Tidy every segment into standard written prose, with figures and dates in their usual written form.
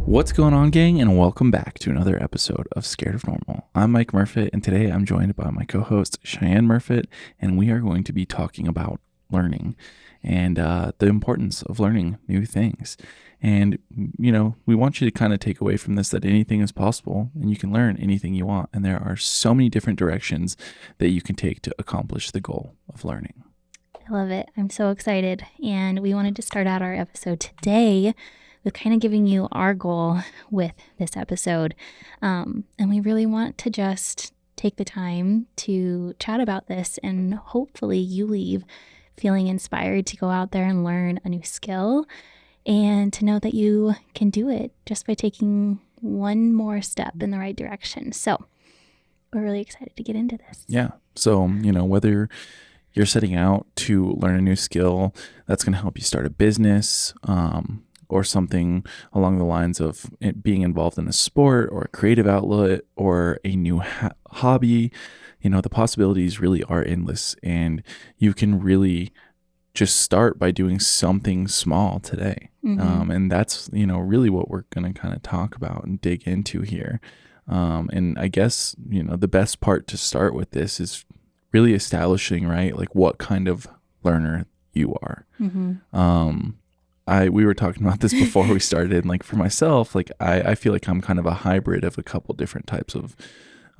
What's going on, gang, and welcome back to another episode of Scared of Normal. I'm Mike Murfitt, and today I'm joined by my co-host Cheyenne Murfitt, and we are going to be talking about learning and the importance of learning new things. And, you know, we want you to kind of take away from this that anything is possible and you can learn anything you want. And there are so many different directions that you can take to accomplish the goal of learning. I love it. I'm so excited. And we wanted to start out our episode today with kind of giving you our goal with this episode. And we really want to just take the time to chat about this, and hopefully you leave feeling inspired to go out there and learn a new skill and to know that you can do it just by taking one more step in the right direction. So we're really excited to get into this. Yeah. So, you know, whether you're setting out to learn a new skill that's going to help you start a business, or something along the lines of it being involved in a sport or a creative outlet or a new hobby, you know, the possibilities really are endless, and you can really just start by doing something small today. And that's, you know, really what we're going to kind of talk about and dig into here. And I guess, you know, the best part to start with this is really establishing, right, like what kind of learner you are. We were talking about this before we started, and like for myself, like I feel like I'm kind of a hybrid of a couple different types of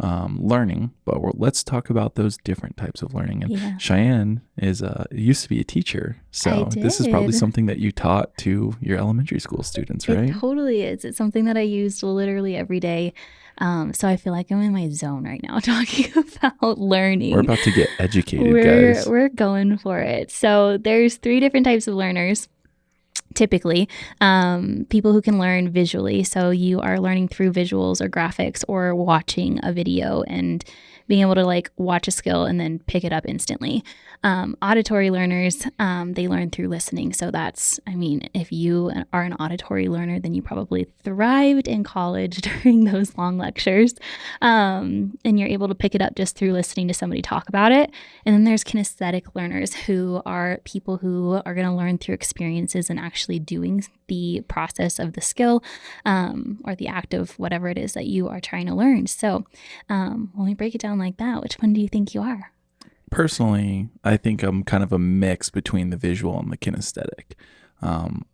learning, but let's talk about those different types of learning. And Cheyenne used to be a teacher, so this is probably something that you taught to your elementary school students, right? It totally is. It's something that I used literally every day. So I feel like I'm in my zone right now talking about learning. We're about to get educated, guys. We're going for it. So there's 3 different types of learners. Typically, people who can learn visually. So you are learning through visuals or graphics or watching a video and being able to like watch a skill and then pick it up instantly. Auditory learners, they learn through listening. So that's, I mean, if you are an auditory learner, then you probably thrived in college during those long lectures. And you're able to pick it up just through listening to somebody talk about it. And then there's kinesthetic learners, who are people who are going to learn through experiences and actually doing the process of the skill, or the act of whatever it is that you are trying to learn. So when we break it down like that, which one do you think you are? Personally, I think I'm kind of a mix between the visual and the kinesthetic.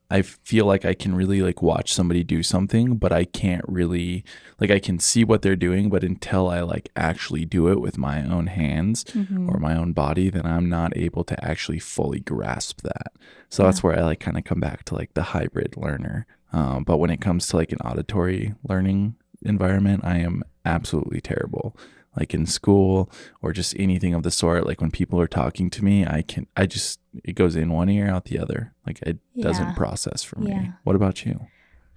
I feel like I can really like watch somebody do something, but I can't really, like, I can see what they're doing, but until I like actually do it with my own hands or my own body, then I'm not able to actually fully grasp that. So that's where I like kind of come back to like the hybrid learner. But when it comes to like an auditory learning environment, I am absolutely terrible. Like in school or just anything of the sort, like when people are talking to me, it goes in one ear, out the other. Like it doesn't process for me. What about you?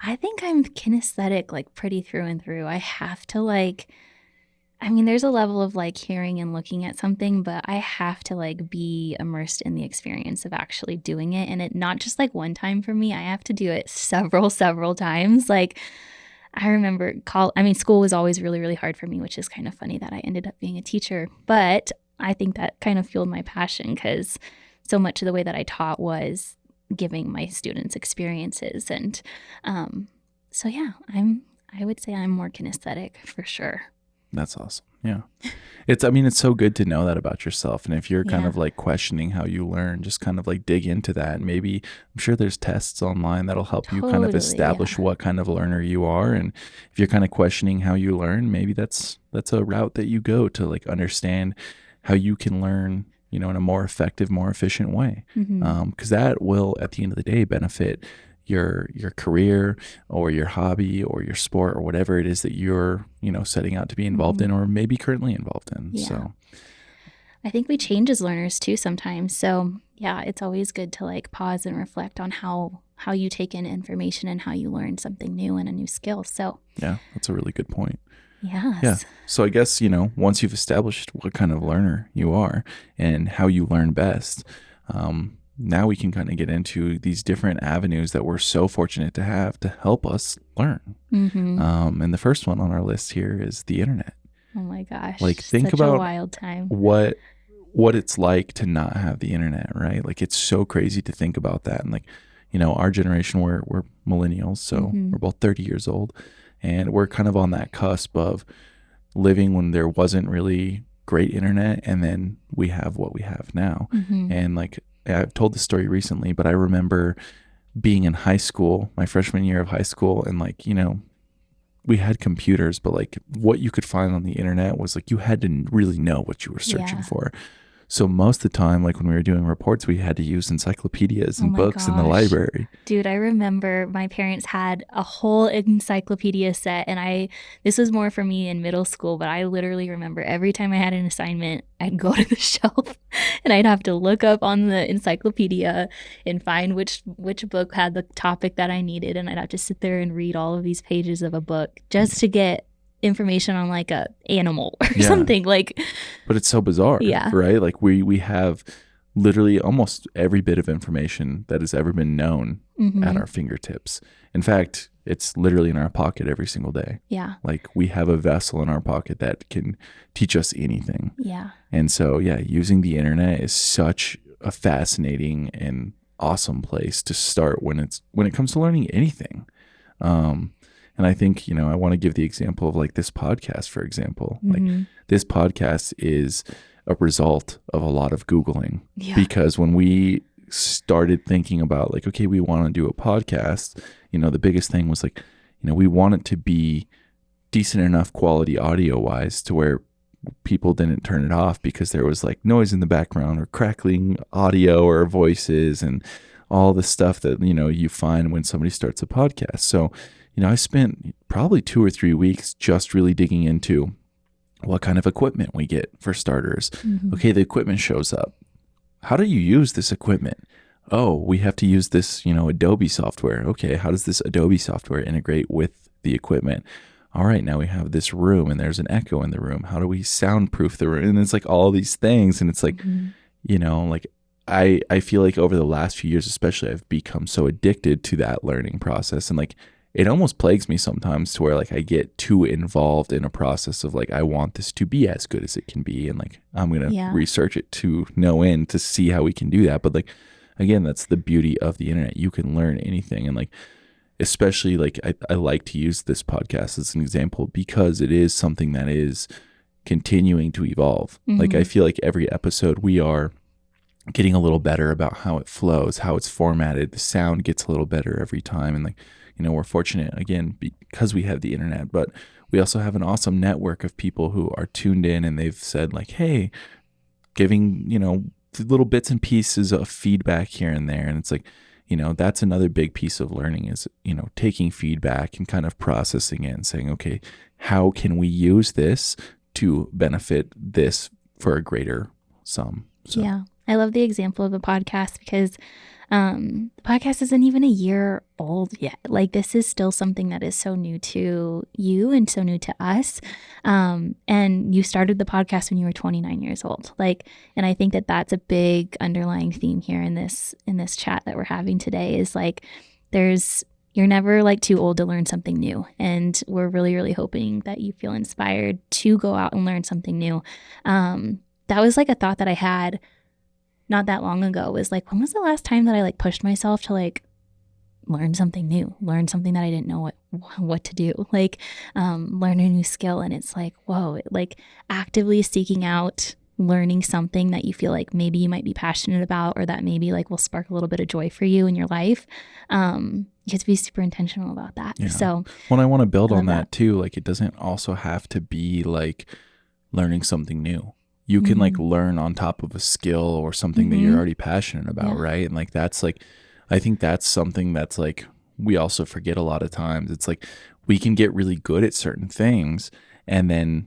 I think I'm kinesthetic, like pretty through and through. I have to there's a level of like hearing and looking at something, but I have to like be immersed in the experience of actually doing it. And it not just like one time for me, I have to do it several times. Like, I remember school was always really, really hard for me, which is kind of funny that I ended up being a teacher. But I think that kind of fueled my passion, because so much of the way that I taught was giving my students experiences. And so, yeah, I would say I'm more kinesthetic for sure. That's awesome. Yeah. It's so good to know that about yourself. And if you're kind of like questioning how you learn, just kind of like dig into that. And maybe, I'm sure there's tests online that'll help you kind of establish what kind of learner you are. And if you're kind of questioning how you learn, maybe that's a route that you go to like understand how you can learn, you know, in a more effective, more efficient way. Because that will, at the end of the day, benefit your career or your hobby or your sport or whatever it is that you're, you know, setting out to be involved in or maybe currently involved in. So I think we change as learners too sometimes. So yeah, it's always good to like pause and reflect on how you take in information and how you learn something new and a new skill. So yeah, that's a really good point. Yes. Yeah. So I guess, you know, once you've established what kind of learner you are and how you learn best, now we can kind of get into these different avenues that we're so fortunate to have to help us learn. And the first one on our list here is the internet. Oh my gosh. Like, think about a wild time. what it's like to not have the internet, right? Like, it's so crazy to think about that. And like, our generation, we're millennials, so we're both 30 years old, and we're kind of on that cusp of living when there wasn't really great internet, and then we have what we have now. And like, I've told this story recently, but I remember being in high school, my freshman year of high school, and like, we had computers, but like what you could find on the internet was like, you had to really know what you were searching for. So most of the time, like when we were doing reports, we had to use encyclopedias and books in the library. Dude, I remember my parents had a whole encyclopedia set, and this was more for me in middle school, but I literally remember every time I had an assignment, I'd go to the shelf and I'd have to look up on the encyclopedia and find which book had the topic that I needed, and I'd have to sit there and read all of these pages of a book just to get information on like a animal or something. Like, but it's so bizarre, right? Like we have literally almost every bit of information that has ever been known at our fingertips. In fact, it's literally in our pocket every single day. Like we have a vessel in our pocket that can teach us anything. And so using the internet is such a fascinating and awesome place to start when it comes to learning anything. And I think, I want to give the example of like this podcast, for example. Like this podcast is a result of a lot of Googling, because when we started thinking about like, okay, we want to do a podcast, the biggest thing was like, we want it to be decent enough quality audio wise to where people didn't turn it off because there was like noise in the background or crackling audio or voices and all the stuff that, you find when somebody starts a podcast. So, I spent probably 2 or 3 weeks just really digging into what kind of equipment we get for starters. Okay, the equipment shows up. How do you use this equipment? Oh, we have to use this, Adobe software. Okay, how does this Adobe software integrate with the equipment? All right, now we have this room and there's an echo in the room. How do we soundproof the room? And it's like all these things. And it's like, like I feel like over the last few years, especially, I've become so addicted to that learning process. And like, it almost plagues me sometimes to where like I get too involved in a process of like, I want this to be as good as it can be. And like, I'm going to research it to no end to see how we can do that. But like, again, that's the beauty of the internet. You can learn anything. And like, especially like I like to use this podcast as an example because it is something that is continuing to evolve. Like, I feel like every episode we are getting a little better about how it flows, how it's formatted. The sound gets a little better every time. And like, we're fortunate, again, because we have the internet, but we also have an awesome network of people who are tuned in, and they've said like, hey, giving, little bits and pieces of feedback here and there. And it's like, that's another big piece of learning is, taking feedback and kind of processing it and saying, okay, how can we use this to benefit this for a greater sum? So. Yeah. I love the example of the podcast because the podcast isn't even a year old yet. Like, this is still something that is so new to you and so new to us. And you started the podcast when you were 29 years old. Like, and I think that that's a big underlying theme here in this chat that we're having today is like, you're never like too old to learn something new. And we're really, really hoping that you feel inspired to go out and learn something new. That was like a thought that I had not that long ago, was like, when was the last time that I like pushed myself to like learn something new, learn something that I didn't know what to do, like learn a new skill. And it's like, whoa, like actively seeking out learning something that you feel like maybe you might be passionate about, or that maybe like will spark a little bit of joy for you in your life. You have to be super intentional about that. So I want to build on that too. Like, it doesn't also have to be like learning something new. You can like learn on top of a skill or something that you're already passionate about, right? And like, that's like, I think that's something that's like, we also forget a lot of times. It's like, we can get really good at certain things, and then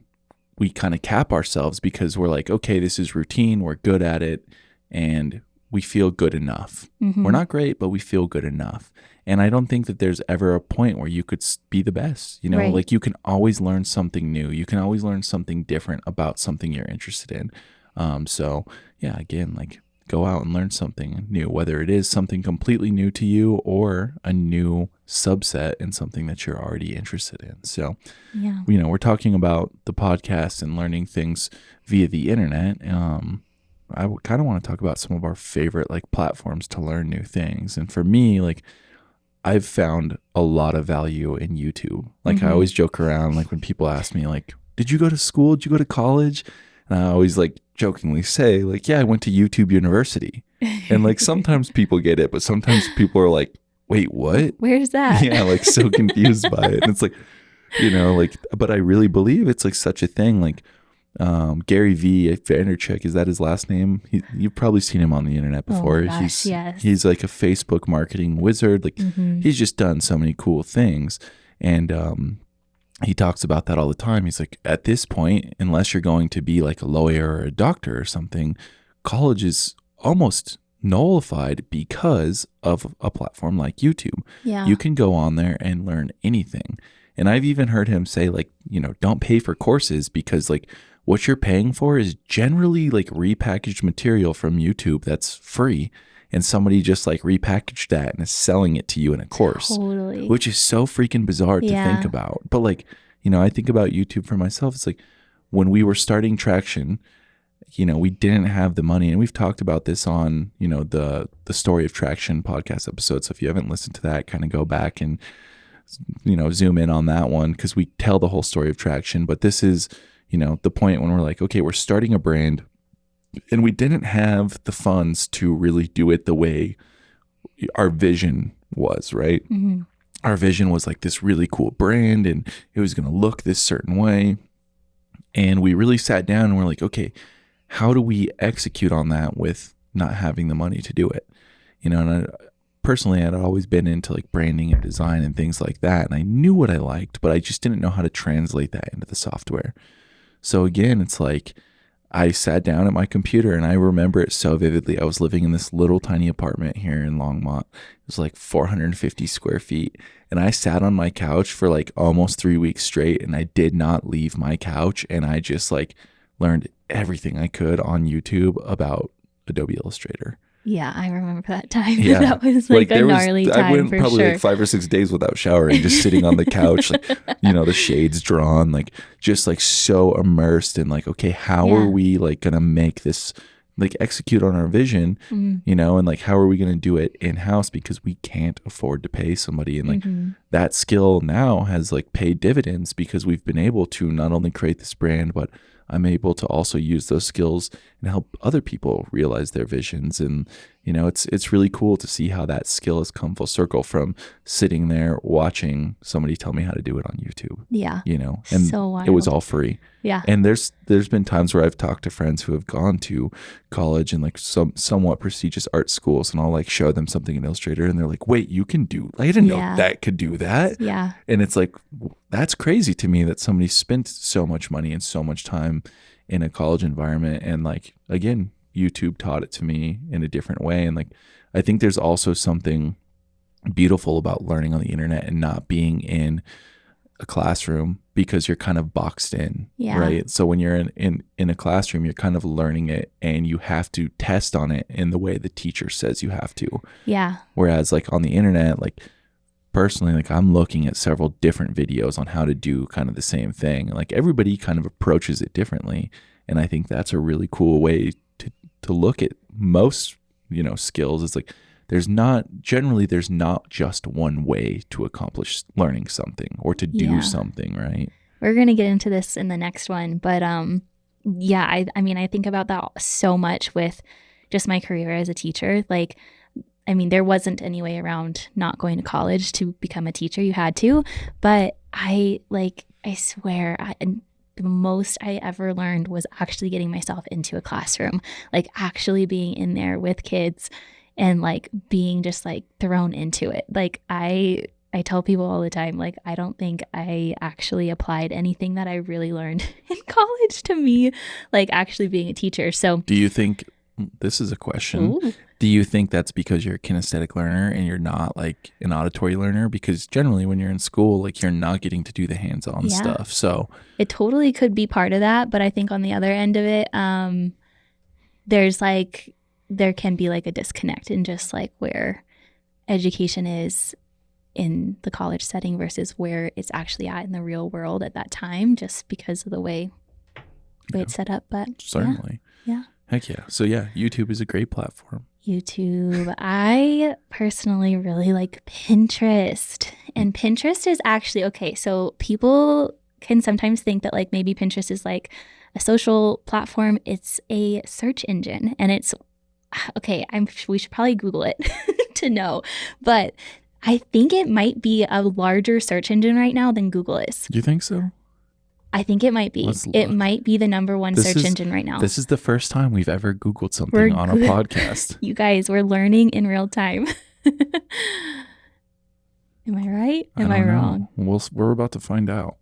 we kind of cap ourselves because we're like, okay, this is routine, we're good at it, and we feel good enough. We're not great, but we feel good enough. And I don't think that there's ever a point where you could be the best, Right. Like, you can always learn something new. You can always learn something different about something you're interested in. So yeah, again, like, go out and learn something new, whether it is something completely new to you or a new subset in something that you're already interested in. So, we're talking about the podcast and learning things via the internet. kind of want to talk about some of our favorite like platforms to learn new things. And for me, like I've found a lot of value in YouTube. Like I always joke around, like when people ask me like, did you go to school? Did you go to college? And I always like jokingly say like, yeah, I went to YouTube University. And like sometimes people get it, but sometimes people are like, wait, what? Where's that? Yeah, like so confused by it. And it's like, you know, like, but I really believe it's like such a thing. Like Gary V. Vaynerchuk, is that his last name? You've probably seen him on the internet before. Oh my gosh, yes. He's like a Facebook marketing wizard. Like he's just done so many cool things. And he talks about that all the time. He's like, at this point, unless you're going to be like a lawyer or a doctor or something, college is almost nullified because of a platform like YouTube. Yeah. You can go on there and learn anything. And I've even heard him say like, you know, don't pay for courses because like what you're paying for is generally like repackaged material from YouTube that's free. And somebody just like repackaged that and is selling it to you in a course. Totally. Which is so freaking bizarre to think about. But like, you know, I think about YouTube for myself. It's like when we were starting Traction, you know, we didn't have the money. And we've talked about this on, you know, the Story of Traction podcast episode. So if you haven't listened to that, kind of go back and, you know, zoom in on that one because we tell the whole story of Traction. But this is, you know, the point when we're like, okay, we're starting a brand. And we didn't have the funds to really do it the way our vision was, right? Our vision was like this really cool brand and it was going to look this certain way. And we really sat down and we're like, okay, how do we execute on that with not having the money to do it? You know, and personally, I'd always been into like branding and design and things like that. And I knew what I liked, but I just didn't know how to translate that into the software. So again, it's like, I sat down at my computer and I remember it so vividly. I was living in this little tiny apartment here in Longmont. It was like 450 square feet. And I sat on my couch for like almost 3 weeks straight and I did not leave my couch. And I just like learned everything I could on YouTube about Adobe Illustrator. Yeah, I remember that time. Yeah. That was like a gnarly time. I went for probably sure. like 5 or 6 days without showering, just sitting on the couch, like, you know, the shades drawn, like just like so immersed in like, okay, how are we like going to make this, like execute on our vision, you know, and like, how are we going to do it in-house because we can't afford to pay somebody. And like that skill now has like paid dividends because we've been able to not only create this brand, but I'm able to also use those skills and help other people realize their visions. And, you know, it's really cool to see how that skill has come full circle from sitting there watching somebody tell me how to do it on YouTube. Yeah. You know, and so it was all free. Yeah. And there's been times where I've talked to friends who have gone to college and like somewhat prestigious art schools, and I'll like show them something in Illustrator and they're like, wait, you can do, I didn't know that could do that. Yeah. And it's like, that's crazy to me that somebody spent so much money and so much time in a college environment. And like, again, YouTube taught it to me in a different way. And like, I think there's also something beautiful about learning on the internet and not being in a classroom because you're kind of boxed in, right? So when you're in a classroom, you're kind of learning it and you have to test on it in the way the teacher says you have to. Yeah. Whereas like on the internet, like personally, like I'm looking at several different videos on how to do kind of the same thing. Like everybody kind of approaches it differently. And I think that's a really cool way to look at most, you know, skills. It's like, there's not just one way to accomplish learning something or to do something, right? We're going to get into this in the next one. But yeah, I mean, I think about that so much with just my career as a teacher. Like, I mean, there wasn't any way around not going to college to become a teacher. You had to. But I swear, the most I ever learned was actually getting myself into a classroom, like actually being in there with kids and like being just like thrown into it. Like I tell people all the time, like, I don't think I actually applied anything that I really learned in college to me, like actually being a teacher. So do you think, this is a question, do you think that's because you're a kinesthetic learner and you're not like an auditory learner? Because generally when you're in school, like you're not getting to do the hands-on stuff. So it totally could be part of that. But I think on the other end of it, there can be like a disconnect in just like where education is in the college setting versus where it's actually at in the real world at that time, just because of the way it's set up. But certainly. Yeah. Heck yeah. So yeah, YouTube is a great platform. YouTube. I personally really like Pinterest. And Pinterest is actually okay. So people can sometimes think that like maybe Pinterest is like a social platform. It's a search engine and it's okay. We should probably Google it to know. But I think it might be a larger search engine right now than Google is. You think so? I think it might be. Let's It look. might be the number one search engine right now. This is the first time we've ever Googled something on a podcast. You guys, we're learning in real time. Am I right? Am I wrong? We're about to find out.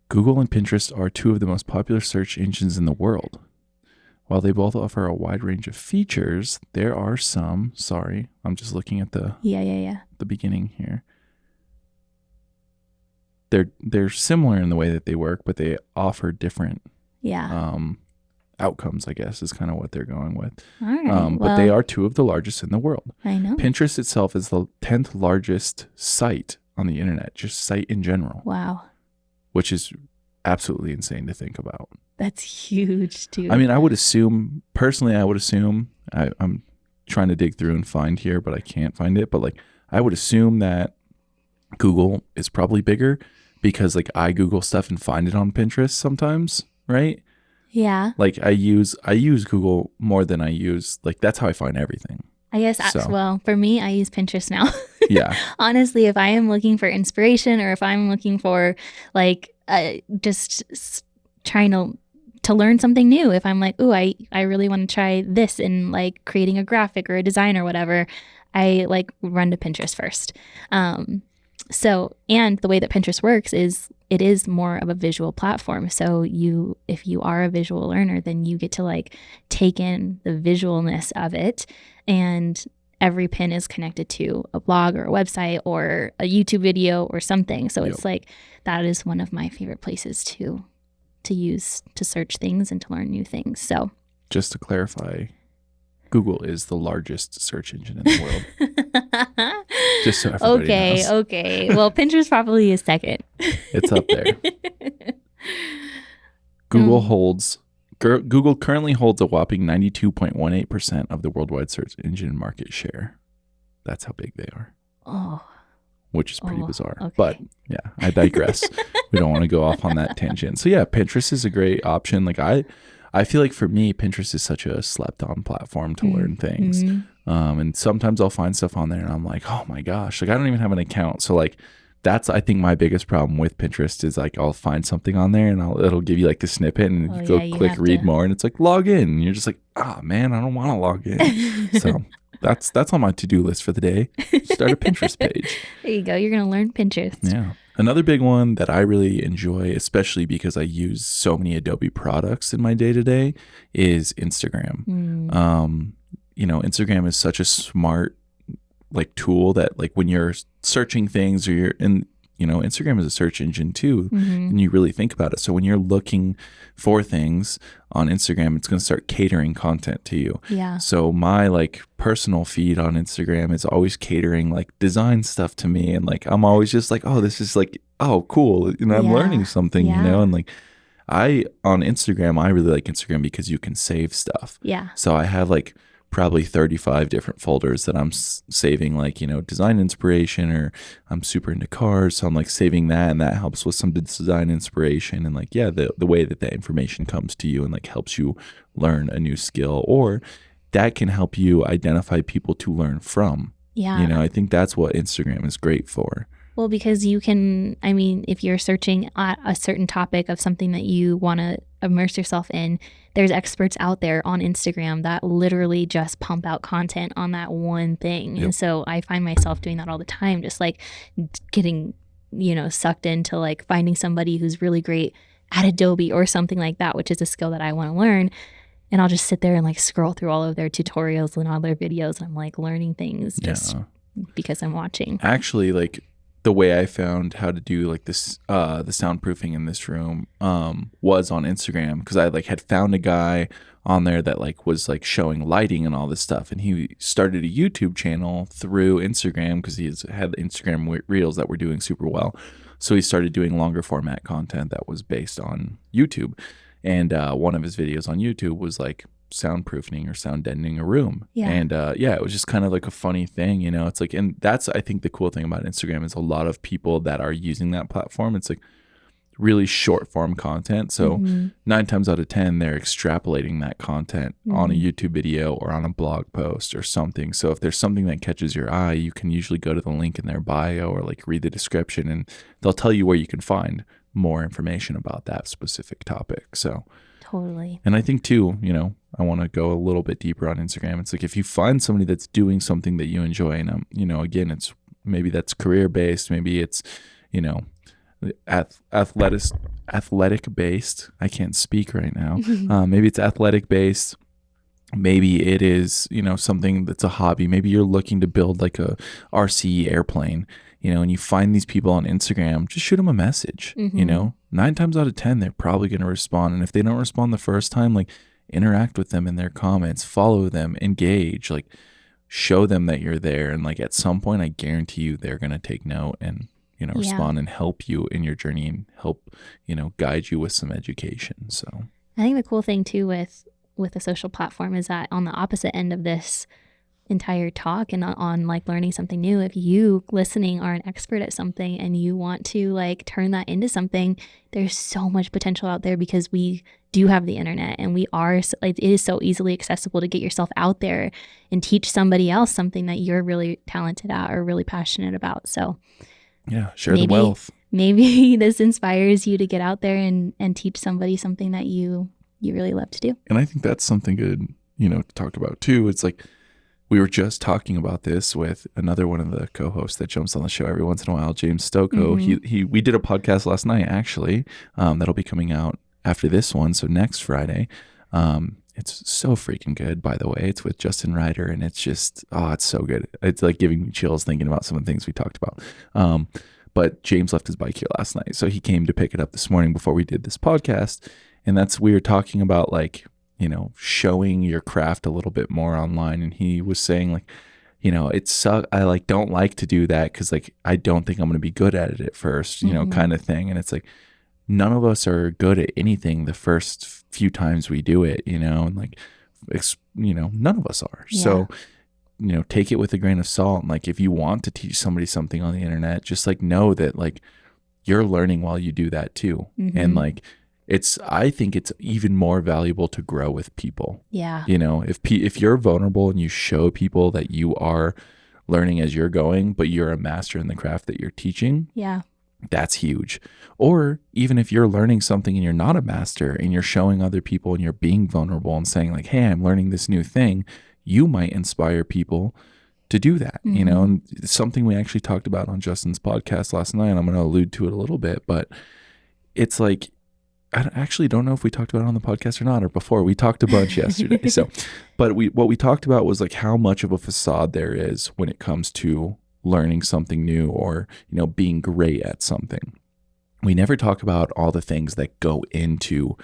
Google and Pinterest are two of the most popular search engines in the world. While they both offer a wide range of features, there are some, sorry, I'm just looking at the beginning here. They're similar in the way that they work, but they offer different outcomes, I guess, is kind of what they're going with. All right. But they are two of the largest in the world. I know. Pinterest itself is the 10th largest site on the internet, just site in general. Wow. Which is absolutely insane to think about. That's huge, dude. I mean, I would assume, I'm trying to dig through and find here, but I can't find it. But like, I would assume that Google is probably bigger because like I Google stuff and find it on Pinterest sometimes, right? Yeah. Like I use Google more than I use, like that's how I find everything. I guess, well, for me, I use Pinterest now. Yeah. Honestly, if I am looking for inspiration or if I'm looking for like just trying to learn something new, if I'm like, oh, I really want to try this in like creating a graphic or a design or whatever, I like run to Pinterest first. So, and the way that Pinterest works is it is more of a visual platform. So if you are a visual learner, then you get to like take in the visualness of it, and every pin is connected to a blog or a website or a YouTube video or something. So it's like, that is one of my favorite places to use to search things and to learn new things. So just to clarify, Google is the largest search engine in the world. Just so everybody knows. Okay. Well, Pinterest probably is second. It's up there. Google currently holds a whopping 92.18% of the worldwide search engine market share. That's how big they are. Oh. Which is pretty bizarre. Okay. But yeah, I digress. We don't want to go off on that tangent. So yeah, Pinterest is a great option. Like I feel like for me, Pinterest is such a slept on platform to learn things. And sometimes I'll find stuff on there and I'm like, oh my gosh, like I don't even have an account. So like that's, I think, my biggest problem with Pinterest is like I'll find something on there and it'll give you like the snippet and you go click read more and it's like log in. And you're just like, oh man, I don't want to log in. So that's on my to-do list for the day. Start a Pinterest page. There you go. You're going to learn Pinterest. Yeah. Another big one that I really enjoy, especially because I use so many Adobe products in my day-to-day, is Instagram. Instagram is such a smart like tool that like when you're searching things or you're in, Instagram is a search engine too, and you really think about it. So when you're looking for things on Instagram, it's going to start catering content to you. Yeah. So my like personal feed on Instagram is always catering like design stuff to me, and like I'm always just like, oh, this is like, oh, cool, I'm learning something, and like on Instagram, I really like Instagram because you can save stuff. Yeah. So I have like probably 35 different folders that I'm saving, like, design inspiration, or I'm super into cars. So I'm like saving that, and that helps with some design inspiration. And like, yeah, the way that information comes to you and like helps you learn a new skill, or that can help you identify people to learn from. Yeah. I think that's what Instagram is great for. Well, because you can, if you're searching at a certain topic of something that you want to immerse yourself in, there's experts out there on Instagram that literally just pump out content on that one thing. Yep. And so I find myself doing that all the time, just like getting, sucked into like finding somebody who's really great at Adobe or something like that, which is a skill that I want to learn. And I'll just sit there and like scroll through all of their tutorials and all their videos. And I'm like learning things just because I'm watching. Actually, like, the way I found how to do like this, the soundproofing in this room, was on Instagram, because I like had found a guy on there that like was like showing lighting and all this stuff, and he started a YouTube channel through Instagram because he had Instagram reels that were doing super well. So he started doing longer format content that was based on YouTube. And one of his videos on YouTube was like soundproofing or sound deadening a room. Yeah. And it was just kind of like a funny thing, you know. It's like, and that's, I think the cool thing about Instagram is a lot of people that are using that platform, it's like really short form content. So 9 times out of 10, they're extrapolating that content on a YouTube video or on a blog post or something. So if there's something that catches your eye, you can usually go to the link in their bio or like read the description, and they'll tell you where you can find more information about that specific topic. So totally. And I think too, you know, I want to go a little bit deeper on Instagram. It's like if you find somebody that's doing something that you enjoy, and you know, again, it's maybe that's career based, maybe it's, you know, athletic based. I can't speak right now. Maybe it's athletic based. Maybe it is, you know, something that's a hobby. Maybe you're looking to build like a RC airplane, you know, and you find these people on Instagram, just shoot them a message, you know, 9 times out of 10, they're probably going to respond. And if they don't respond the first time, like interact with them in their comments, follow them, engage, like show them that you're there. And like at some point, I guarantee you they're going to take note and, you know, respond and help you in your journey and help, you know, guide you with some education. So I think the cool thing too with a social platform is that on the opposite end of this entire talk and on like learning something new, if you listening are an expert at something and you want to like turn that into something, there's so much potential out there because we do have the internet and we are like, it is so easily accessible to get yourself out there and teach somebody else something that you're really talented at or really passionate about. So yeah, share the wealth. Maybe this inspires you to get out there and teach somebody something that you really love to do. And I think that's something good, you know, to talk about too. It's like we were just talking about this with another one of the co-hosts that jumps on the show every once in a while, James Stokoe. We did a podcast last night actually, that'll be coming out after this one, so next Friday. It's so freaking good, by the way. It's with Justin Ryder, and it's just it's so good. It's like giving me chills thinking about some of the things we talked about. But James left his bike here last night, so he came to pick it up this morning before we did this podcast. And we were talking about like, you know, showing your craft a little bit more online. And he was saying like, you know, I like don't like to do that because like I don't think I'm going to be good at it at first, you know, kind of thing. And it's like none of us are good at anything the first few times we do it, you know, and like, you know, none of us are. Yeah. So, you know, take it with a grain of salt. And like if you want to teach somebody something on the internet, just like know that like you're learning while you do that too. And like, I think it's even more valuable to grow with people. Yeah. You know, if you're vulnerable and you show people that you are learning as you're going, but you're a master in the craft that you're teaching. Yeah. That's huge. Or even if you're learning something and you're not a master and you're showing other people and you're being vulnerable and saying like, hey, I'm learning this new thing, you might inspire people to do that, you know, and it's something we actually talked about on Justin's podcast last night. I'm going to allude to it a little bit, but it's like, I actually don't know if we talked about it on the podcast or not, or before. We talked a bunch yesterday. So, but what we talked about was like how much of a facade there is when it comes to learning something new or, you know, being great at something. We never talk about all the things that go into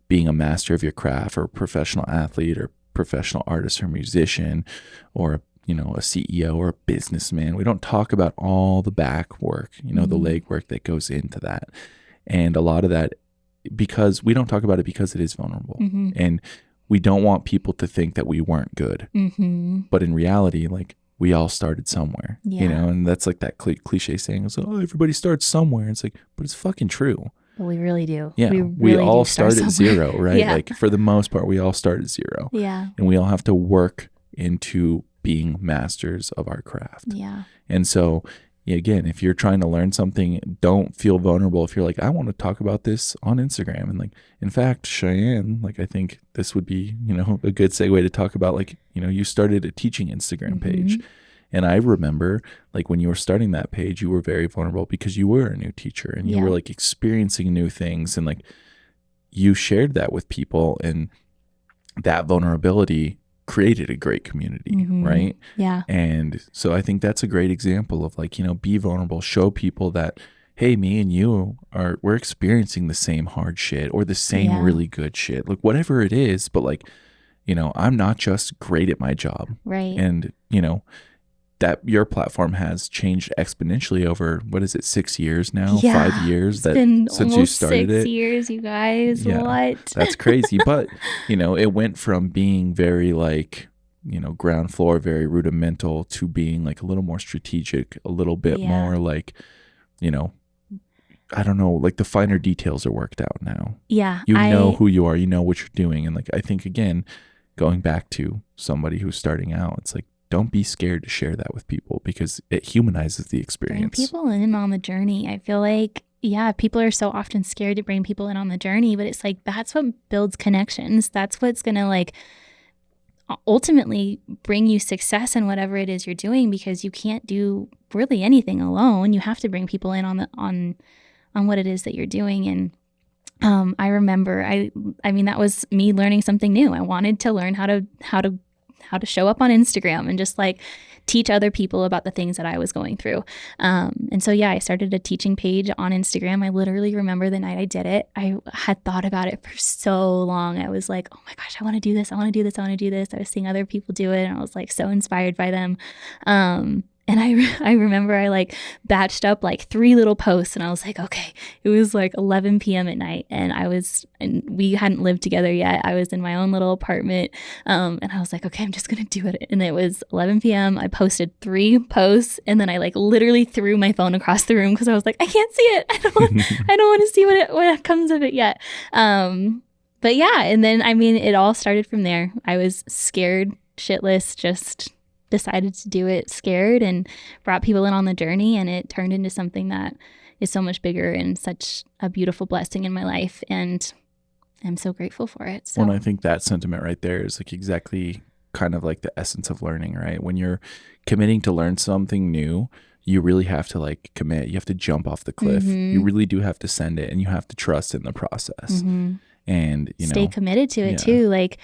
being a master of your craft or a professional athlete or professional artist or musician or, you know, a CEO or a businessman. We don't talk about all the back work, you know, the leg work that goes into that. And a lot of that, because we don't talk about it because it is vulnerable and we don't want people to think that we weren't good. But in reality, like we all started somewhere, you know, and that's like that cliche saying is, oh, everybody starts somewhere. It's like, but it's fucking true. But we really do. Yeah. We all start at zero, right? Yeah. Like for the most part, we all start at zero. Yeah. And we all have to work into being masters of our craft. Yeah. And so, again, if you're trying to learn something, don't feel vulnerable. If you're like, I want to talk about this on Instagram. And like, in fact, Cheyenne, like, I think this would be, you know, a good segue to talk about like, you know, you started a teaching Instagram page. And I remember like when you were starting that page, you were very vulnerable because you were a new teacher and you were like experiencing new things. And like you shared that with people, and that vulnerability created a great community, right? Yeah. And so I think that's a great example of like, you know, be vulnerable, show people that, hey, me and you we're experiencing the same hard shit or the same really good shit, like whatever it is. But like, you know, I'm not just great at my job. Right. And, you know, that your platform has changed exponentially over, what is it, 6 years now, Yeah, 5 years it's that been since you almost started 6 it. years, you guys. Yeah, What? that's crazy. But, it went from being very like, ground floor, very rudimental, to being like a little more strategic, a little bit Yeah. more like, I don't know, like the finer details are worked out now. Yeah, You know who you are, you know what you're doing. And like, I think again, going back to somebody who's starting out, it's like, don't be scared to share that with people, because it humanizes the bring experience. people in on the journey. I feel like, yeah, people are so often scared to bring people in on the journey, but it's like, that's what builds connections. That's what's going to like ultimately bring you success in whatever it is you're doing, because you can't do really anything alone. You have to bring people in on what it is that you're doing. And I remember, I mean, that was me learning something new. I wanted to learn how to show up on Instagram and just like teach other people about the things that I was going through. And so, yeah, I started a teaching page on Instagram. I literally remember the night I did it. I had thought about it for so long. I was like, oh my gosh, I want to do this. I want to do this. I want to do this. I was seeing other people do it, and I was like so inspired by them. And I remember I like batched up like 3 little posts, and I was like, okay, it was like 11 p.m. at night, and we hadn't lived together yet. I was in my own little apartment. And I was like, okay, I'm just going to do it. And it was 11 p.m. I posted 3 posts, and then I like literally threw my phone across the room, because I was like, I can't see it. I don't want to see what comes of it yet. But yeah. And then, I mean, it all started from there. I was scared shitless, just decided to do it scared, and brought people in on the journey, and it turned into something that is so much bigger and such a beautiful blessing in my life, and I'm so grateful for it. So Well, and I think that sentiment right there is like exactly kind of like the essence of learning, right? When you're committing to learn something new, you really have to like commit. You have to jump off the cliff. You really do have to send it, and you have to trust in the process. And stay committed to it too. Like,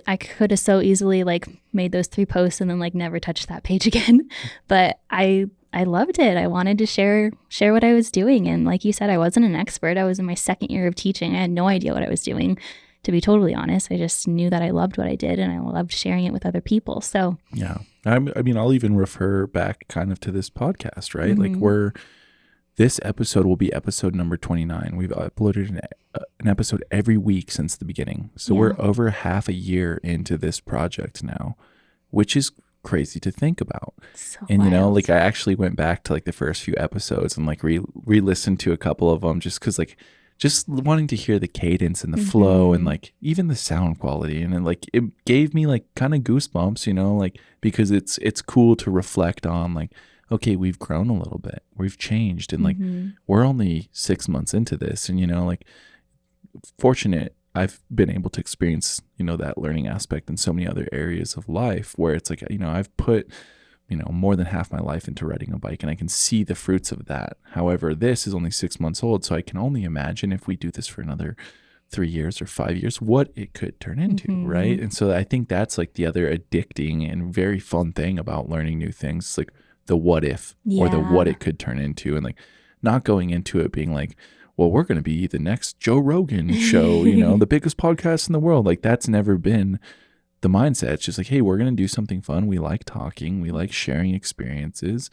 I could have so easily like made those 3 posts and then like never touched that page again. But I loved it. I wanted to share what I was doing. And like you said, I wasn't an expert. I was in my 2nd year of teaching. I had no idea what I was doing, to be totally honest. I just knew that I loved what I did, and I loved sharing it with other people. So yeah, I mean, I'll even refer back kind of to this podcast, right? Like this episode will be episode number 29. We've uploaded an episode every week since the beginning. So we're over half a year into this project now, which is crazy to think about. So and, wild. like I actually went back to like the first few episodes and like re-listened to a couple of them, just because like just wanting to hear the cadence and the flow and like even the sound quality. And then like it gave me like kind of goosebumps, like because it's cool to reflect on like, okay, we've grown a little bit, we've changed, and like we're only 6 months into this, and like fortunate I've been able to experience that learning aspect in so many other areas of life, where it's like I've put more than half my life into riding a bike, and I can see the fruits of that. However, this is only 6 months old, so I can only imagine if we do this for another 3 years or 5 years, what it could turn into, right? And so I think that's like the other addicting and very fun thing about learning new things. It's like the what if or the what it could turn into, and like not going into it being like, well, we're going to be the next Joe Rogan show, the biggest podcast in the world. Like that's never been the mindset. It's just like, hey, we're going to do something fun. We like talking. We like sharing experiences.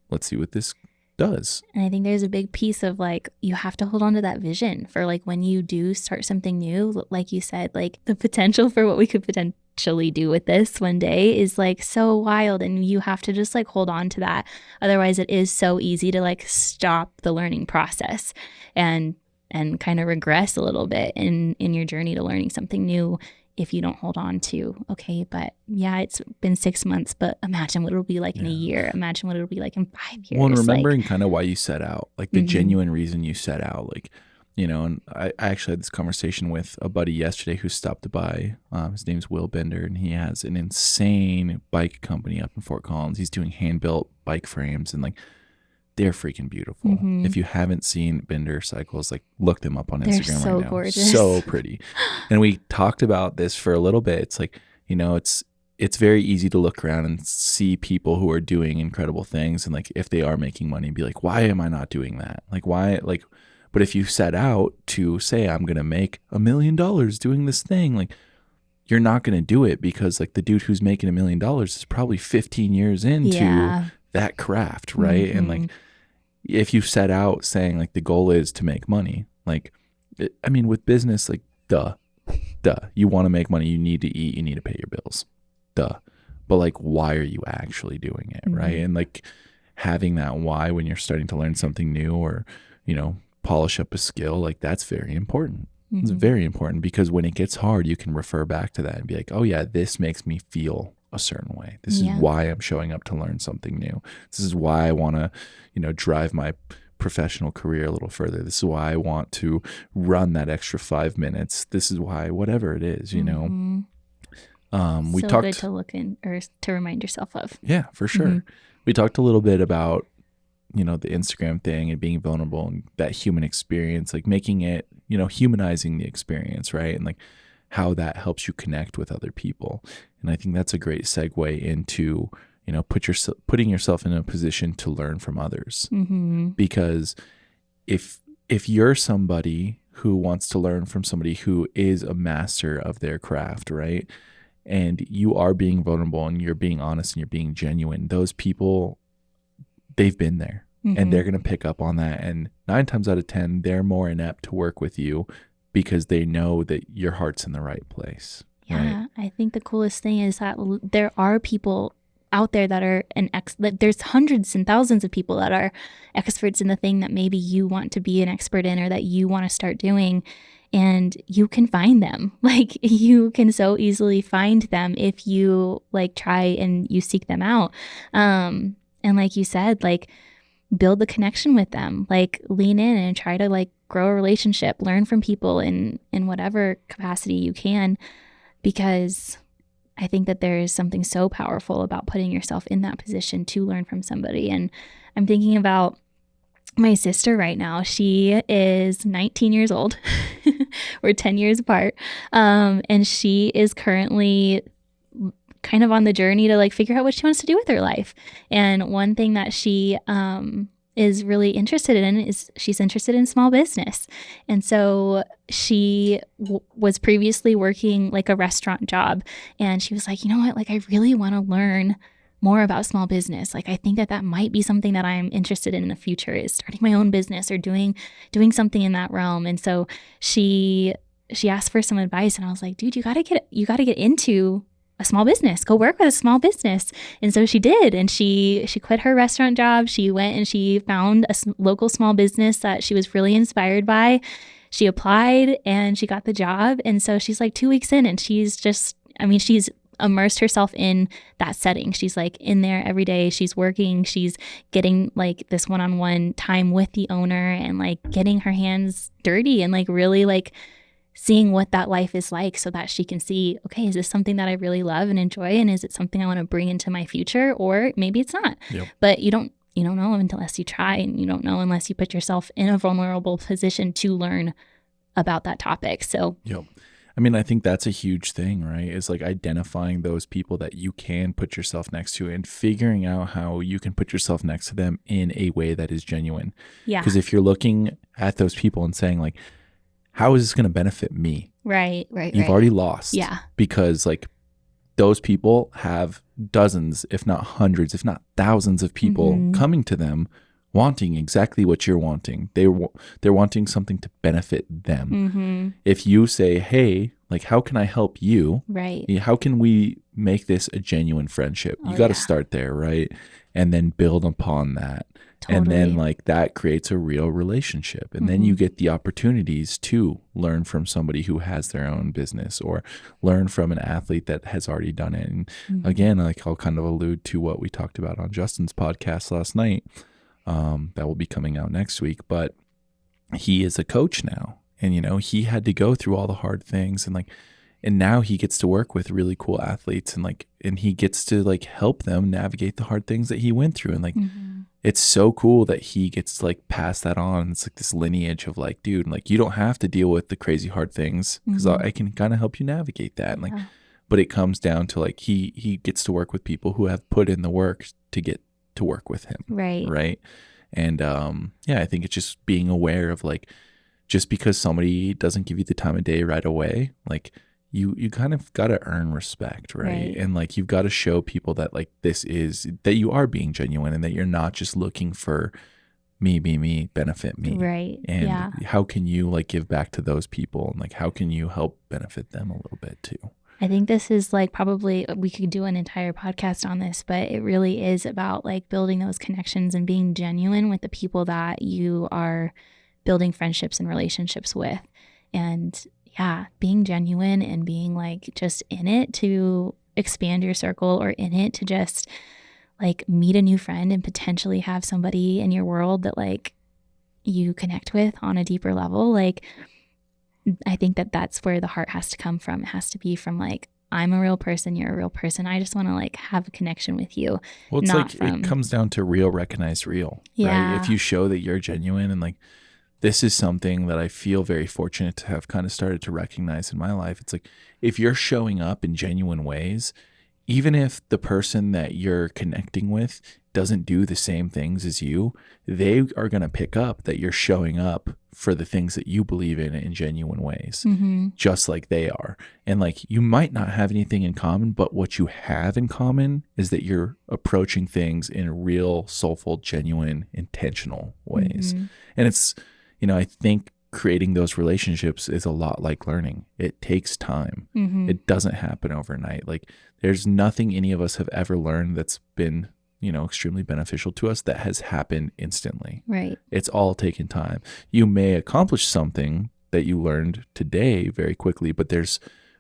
Let's see what this does. And I think there's a big piece of like, you have to hold on to that vision for like when you do start something new, like you said, like the potential for what we could potentially do with this one day is like so wild, and you have to just like hold on to that. Otherwise it is so easy to like stop the learning process and kind of regress a little bit in your journey to learning something new, if you don't hold on to, okay, but yeah, it's been 6 months, but imagine what it'll be like in a year. Imagine what it'll be like in 5 years. Well, and remembering kind of why you set out, like the genuine reason you set out, like, and I actually had this conversation with a buddy yesterday who stopped by. His name's 𝙎𝘾𝘼𝙍𝙍𝙁, and he has an insane bike company up in Fort Collins. He's doing hand-built bike frames, and like they're freaking beautiful. If you haven't seen Bender cycles, like look them up on Instagram so right now. Gorgeous. So pretty. And we talked about this for a little bit. It's like, it's very easy to look around and see people who are doing incredible things, and like if they are making money, be like, why am I not doing that? Like why? Like, but if you set out to say, I'm gonna make $1 million doing this thing, like you're not going to do it because like the dude who's making $1 million is probably 15 years into that craft, right? And like if you set out saying like the goal is to make money, like I mean with business, like duh, you want to make money, you need to eat, you need to pay your bills, duh. But like why are you actually doing it, right? And like having that why when you're starting to learn something new or, you know, polish up a skill, like that's very important. It's very important because when it gets hard, you can refer back to that and be like, oh yeah, this makes me feel a certain way. This is why I'm showing up to learn something new. This is why I want to, you know, drive my professional career a little further. This is why I want to run that extra 5 minutes. This is why, whatever it is, you know. We talked good to look in or to remind yourself of. Yeah, for sure. We talked a little bit about, you know, the Instagram thing and being vulnerable and that human experience, like making it, you know, humanizing the experience, right? And like how that helps you connect with other people. And I think that's a great segue into, you know, putting yourself in a position to learn from others. Because if you're somebody who wants to learn from somebody who is a master of their craft, right? And you are being vulnerable and you're being honest and you're being genuine, those people, they've been there and they're going to pick up on that. And 9 times out of 10, they're more inept to work with you because they know that your heart's in the right place. Yeah. Right? I think the coolest thing is that there are people out there that are there's hundreds and thousands of people that are experts in the thing that maybe you want to be an expert in or that you want to start doing. And you can find them. Like you can so easily find them if you like try and you seek them out. And like you said, like build the connection with them, like lean in and try to like grow a relationship, learn from people in whatever capacity you can, because I think that there is something so powerful about putting yourself in that position to learn from somebody. And I'm thinking about my sister right now. She is 19 years old. We're 10 years apart. And she is currently kind of on the journey to like figure out what she wants to do with her life. And one thing that she is really interested in is she's interested in small business. And so she was previously working like a restaurant job. And she was like, you know what, like I really want to learn more about small business. Like I think that might be something that I'm interested in the future, is starting my own business or doing something in that realm. And so she asked for some advice, and I was like, dude, you gotta get into a small business. Go work with a small business. And so she did, and she quit her restaurant job. She went and she found a local small business that she was really inspired by. She applied and she got the job. And so she's like 2 weeks in, and she's immersed herself in that setting. She's like in there every day. She's working. She's getting like this one-on-one time with the owner and like getting her hands dirty and like really like seeing what that life is like so that she can see, okay, is this something that I really love and enjoy? And is it something I want to bring into my future? Or maybe it's not. Yep. But you don't know unless you try, and you don't know unless you put yourself in a vulnerable position to learn about that topic. So yep. I mean, I think that's a huge thing, right? Is like identifying those people that you can put yourself next to and figuring out how you can put yourself next to them in a way that is genuine. yeah. Because if you're looking at those people and saying like, how is this going to benefit me? Right. You've already lost. Yeah. Because like those people have dozens, if not hundreds, if not thousands of people coming to them wanting exactly what you're wanting. They're wanting something to benefit them. If you say, hey, like, how can I help you? Right. How can we make this a genuine friendship? You got to start there, right? And then build upon that. Totally. And then like that creates a real relationship. And then you get the opportunities to learn from somebody who has their own business or learn from an athlete that has already done it. And again, like I'll kind of allude to what we talked about on Justin's podcast last night. That will be coming out next week, but he is a coach now, and you know, he had to go through all the hard things, and now he gets to work with really cool athletes, and he gets to like help them navigate the hard things that he went through. And like, it's so cool that he gets to like pass that on. It's like this lineage of like, dude, like you don't have to deal with the crazy hard things because I can kind of help you navigate that. And like, but it comes down to like, he gets to work with people who have put in the work to get to work with him. Right. And I think it's just being aware of like, just because somebody doesn't give you the time of day right away, like you kind of got to earn respect, right? And like you've got to show people that like this is that you are being genuine and that you're not just looking for me, benefit me. Right. And Yeah. how can you like give back to those people, and like how can you help benefit them a little bit too? I think this is like probably we could do an entire podcast on this, but it really is about like building those connections and being genuine with the people that you are building friendships and relationships with. And yeah, being genuine and being like just in it to expand your circle, or in it to just like meet a new friend and potentially have somebody in your world that like you connect with on a deeper level. Like, I think that that's where the heart has to come from. It has to be from like, I'm a real person, you're a real person. I just want to like have a connection with you. Well, it's like it comes down to real, recognize real, right? If you show that you're genuine, and like this is something that I feel very fortunate to have kind of started to recognize in my life. It's like if you're showing up in genuine ways, even if the person that you're connecting with doesn't do the same things as you, they are going to pick up that you're showing up for the things that you believe in genuine ways, just like they are. And like you might not have anything in common, but what you have in common is that you're approaching things in real, soulful, genuine, intentional ways. And it's, you know, I think creating those relationships is a lot like learning. It takes time. It doesn't happen overnight. Like there's nothing any of us have ever learned that's been, you know, extremely beneficial to us that has happened instantly. Right. It's all taken time. You may accomplish something that you learned today very quickly, but there's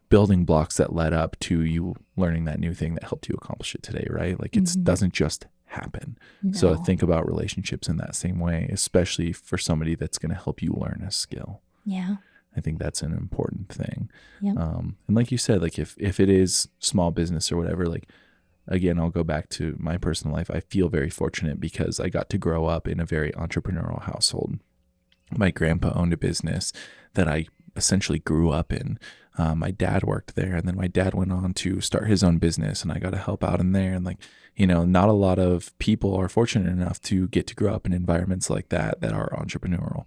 building blocks that led up to you learning that new thing that helped you accomplish it today, right? Like it doesn't just happen. No. So think about relationships in that same way, especially for somebody that's going to help you learn a skill. Yeah. I think that's an important thing. Yep. And like you said, like if it is small business or whatever, like again, I'll go back to my personal life. I feel very fortunate because I got to grow up in a very entrepreneurial household. My grandpa owned a business that I essentially grew up in. My dad worked there, and then my dad went on to start his own business, and I got to help out in there. And like, you know, not a lot of people are fortunate enough to get to grow up in environments like that are entrepreneurial.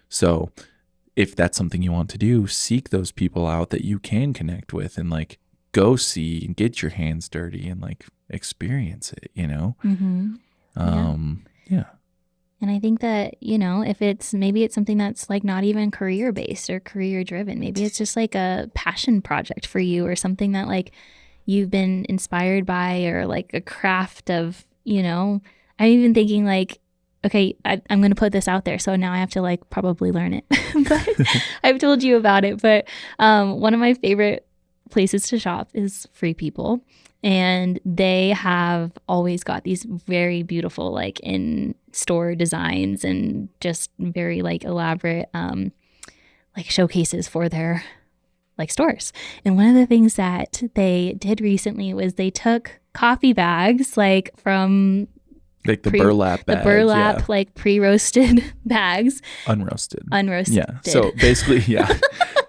So if that's something you want to do, seek those people out that you can connect with, and like go see and get your hands dirty and like experience it, you know? Yeah. And I think that, you know, if maybe it's something that's like not even career based or career driven, maybe it's just like a passion project for you, or something that like you've been inspired by, or like a craft of, you know, I'm even thinking like, okay, I'm going to put this out there. So now I have to like probably learn it, but I've told you about it. But one of my favorite places to shop is Free People. And they have always got these very beautiful, like in store designs and just very like elaborate, like showcases for their like stores. And one of the things that they did recently was they took coffee bags, like from like the burlap bag, like pre-roasted bags, unroasted. Yeah. So basically, yeah.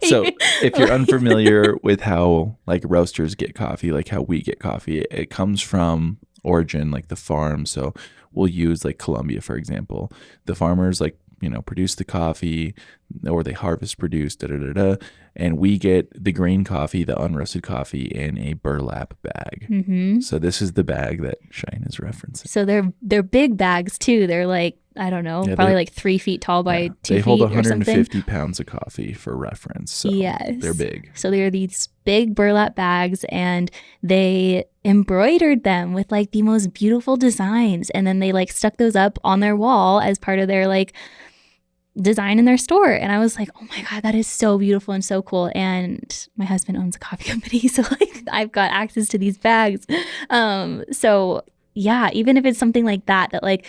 So if you're unfamiliar with how like roasters get coffee, like how we get coffee, it comes from origin, like the farm. So we'll use like Colombia, for example. The farmers like, you know, produce the coffee, or they harvest produce, and we get the green coffee, the unroasted coffee, in a burlap bag. So this is the bag that Cheyenne is referencing. So they're big bags too. They're like, I don't know, probably like 3 feet tall by 2 feet. They hold or something. 150 pounds of coffee for reference. So yes. They're big. So they're these big burlap bags, and they embroidered them with like the most beautiful designs. And then they like stuck those up on their wall as part of their like design in their store. And I was like, oh my God, that is so beautiful and so cool. And my husband owns a coffee company, so like I've got access to these bags. So yeah, even if it's something like that like,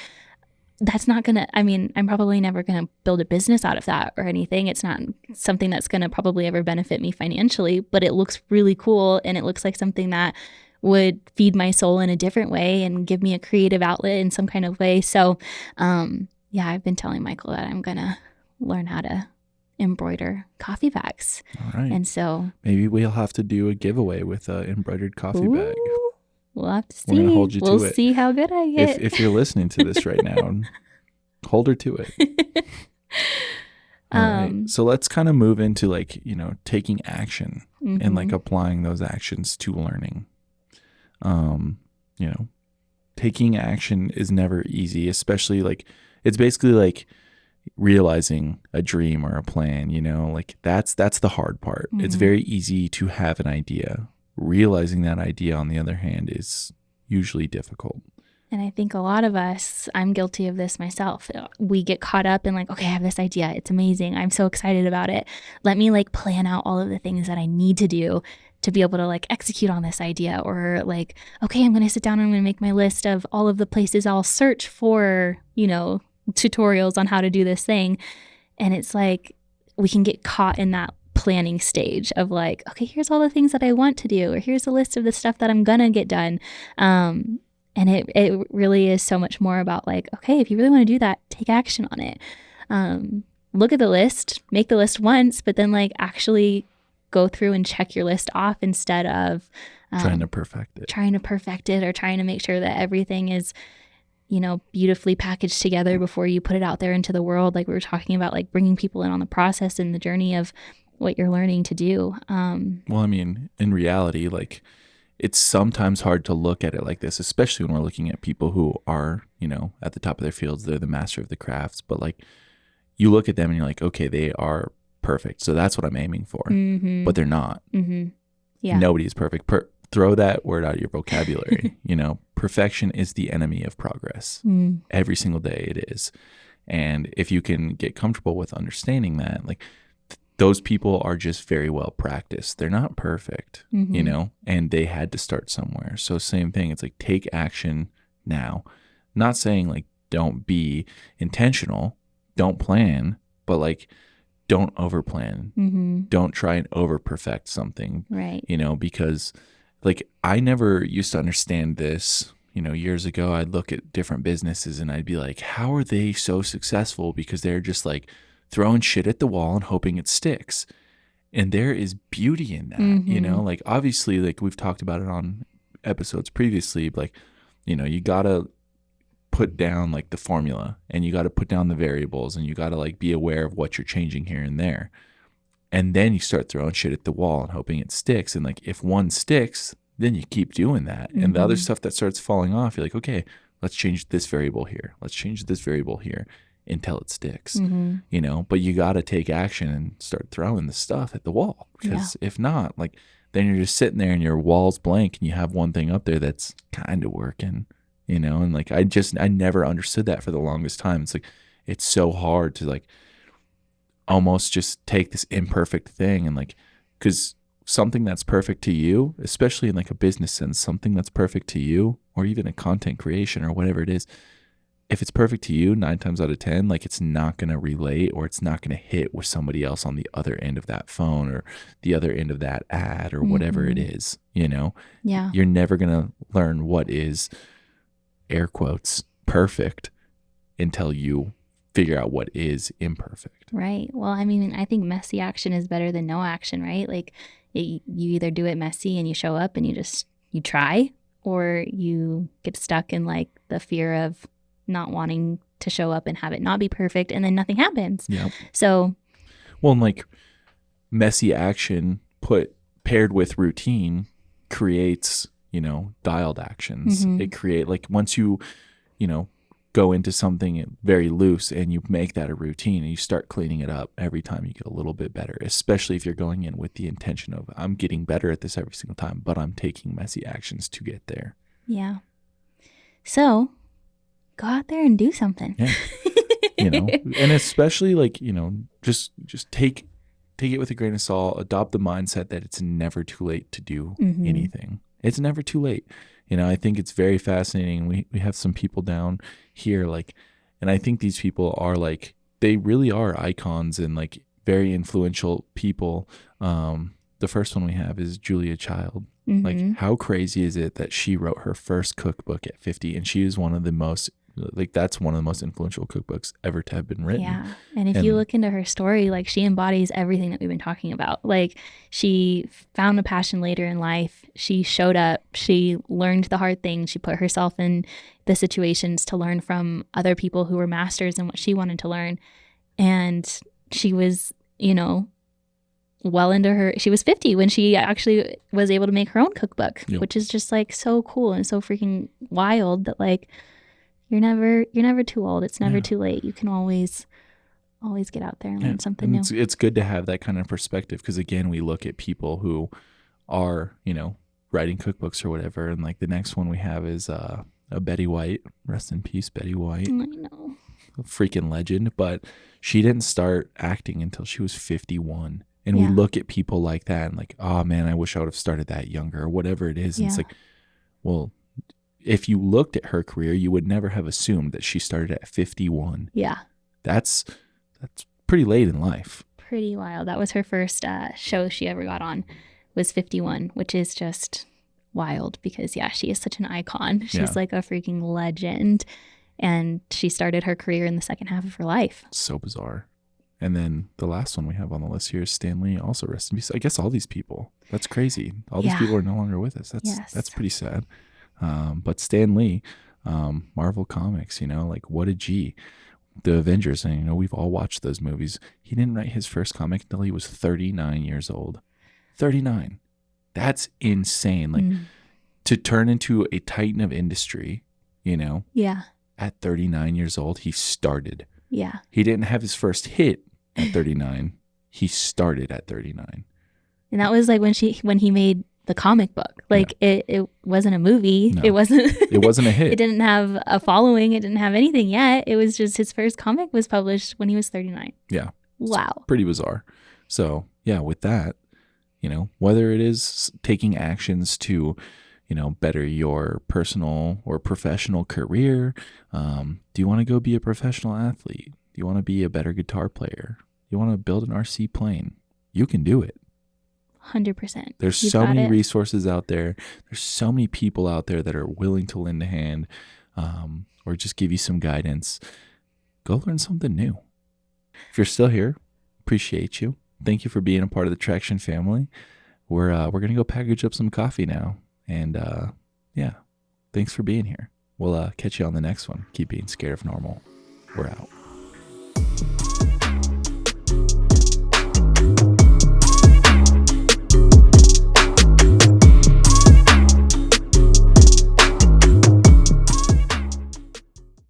that's not gonna, I mean, I'm probably never gonna build a business out of that or anything. It's not something that's gonna probably ever benefit me financially, but it looks really cool, and it looks like something that would feed my soul in a different way and give me a creative outlet in some kind of way. So yeah, I've been telling Michael that I'm gonna learn how to embroider coffee bags. All right. And so maybe we'll have to do a giveaway with an embroidered coffee bag. We'll have to see. We're gonna hold you to it. We'll see how good I get. If you're listening to this right now, hold her to it. All right. So let's kind of move into like, taking action and like applying those actions to learning. You know, taking action is never easy, especially like it's basically like realizing a dream or a plan, like that's the hard part. It's very easy to have an idea. Realizing that idea, on the other hand, is usually difficult. And I think a lot of us, I'm guilty of this myself. We get caught up in like, okay, I have this idea. It's amazing. I'm so excited about it. Let me like plan out all of the things that I need to do to be able to like execute on this idea. Or like, okay, I'm going to sit down and I'm going to make my list of all of the places I'll search for, tutorials on how to do this thing. And it's like, we can get caught in that planning stage of like, okay, here's all the things that I want to do, or here's a list of the stuff that I'm going to get done. And it really is so much more about like, okay, if you really want to do that, take action on it. Look at the list, make the list once, but then like actually go through and check your list off instead of trying to perfect it or trying to make sure that everything is, beautifully packaged together before you put it out there into the world. Like we were talking about, like bringing people in on the process and the journey of what you're learning to do. Well, I mean, in reality, like, it's sometimes hard to look at it like this, especially when we're looking at people who are, at the top of their fields. They're the master of the crafts. But like, you look at them and you're like, okay, they are perfect. So that's what I'm aiming for. But they're not. Yeah. Nobody is perfect. Throw that word out of your vocabulary. Perfection is the enemy of progress. Every single day it is. And if you can get comfortable with understanding that, like, those people are just very well practiced. They're not perfect, and they had to start somewhere. So same thing. It's like, take action now. Not saying like, don't be intentional, don't plan, but like, don't overplan. Don't try and over perfect something, right? Because like, I never used to understand this. Years ago, I'd look at different businesses and I'd be like, how are they so successful? Because they're just like throwing shit at the wall and hoping it sticks. And there is beauty in that, like, obviously, like we've talked about it on episodes previously, like, you gotta put down like the formula, and you gotta put down the variables, and you gotta like be aware of what you're changing here and there. And then you start throwing shit at the wall and hoping it sticks. And like, if one sticks, then you keep doing that. And the other stuff that starts falling off, you're like, okay, let's change this variable here. Let's change this variable here until it sticks, but you got to take action and start throwing the stuff at the wall, because if not, like, then you're just sitting there and your wall's blank and you have one thing up there that's kind of working, and like, I never understood that for the longest time. It's like, it's so hard to like almost just take this imperfect thing and like, because something that's perfect to you, especially in like a business sense, something that's perfect to you, or even a content creation or whatever it is, if it's perfect to you, 9 times out of 10, like, it's not going to relate, or it's not going to hit with somebody else on the other end of that phone or the other end of that ad or whatever it is, Yeah. You're never going to learn what is, air quotes, perfect until you figure out what is imperfect. Right. Well, I mean, I think messy action is better than no action, right? Like, you either do it messy and you show up and you try, or you get stuck in like the fear of not wanting to show up and have it not be perfect, and then nothing happens. Yeah. So, well, and like, messy action paired with routine creates, dialed actions. It create, like, once you, go into something very loose and you make that a routine and you start cleaning it up every time, you get a little bit better, especially if you're going in with the intention of, I'm getting better at this every single time, but I'm taking messy actions to get there. Yeah. So go out there and do something. Yeah. And especially like, just take it with a grain of salt. Adopt the mindset that it's never too late to do anything. It's never too late. I think it's very fascinating. We have some people down here, like, and I think these people are like, they really are icons and like very influential people. The first one we have is Julia Child. Like, how crazy is it that she wrote her first cookbook at 50, and she is one of the most, like, that's one of the most influential cookbooks ever to have been written. Yeah. And if you look into her story, like, she embodies everything that we've been talking about. Like, she found a passion later in life. She showed up. She learned the hard things. She put herself in the situations to learn from other people who were masters in what she wanted to learn. And she was, well into she was 50 when she actually was able to make her own cookbook, Yep. which is just like so cool and so freaking wild that like you're never too old. It's never too late. You can always get out there and learn something new. It's good to have that kind of perspective, because again, we look at people who are, writing cookbooks or whatever, and like the next one we have is a Betty White. Rest in peace, Betty White. I know. A freaking legend. But she didn't start acting until she was 51. And we look at people like that and like, oh man, I wish I would have started that younger, or whatever it is. And it's like, well, if you looked at her career, you would never have assumed that she started at 51. Yeah. That's pretty late in life. Pretty wild. That was her first show she ever got on, was 51, which is just wild because, she is such an icon. She's like a freaking legend. And she started her career in the second half of her life. So bizarre. And then the last one we have on the list here is Stan Lee, also rest in peace. I guess all these people. That's crazy. All these people are no longer with us. That's pretty sad. But Stan Lee, Marvel Comics, like what a G. The Avengers, and we've all watched those movies. He didn't write his first comic until he was 39 years old. 39. That's insane. Like to turn into a titan of industry, at 39 years old, he started. Yeah. He didn't have his first hit at 39. He started at 39. And that was like when he made the comic book. Like it wasn't a movie. No. It wasn't a hit. It didn't have a following. It didn't have anything yet. It was just his first comic was published when he was 39. Yeah. Wow. It's pretty bizarre. So with that, whether it is taking actions to, better your personal or professional career, do you want to go be a professional athlete? Do you want to be a better guitar player? You want to build an RC plane? You can do it. 100%. There's so many resources out there. There's so many people out there that are willing to lend a hand, or just give you some guidance. Go learn something new. If you're still here, appreciate you. Thank you for being a part of the Traction family. We're gonna go package up some coffee now, and thanks for being here. We'll catch you on the next one. Keep being scared of normal. We're out.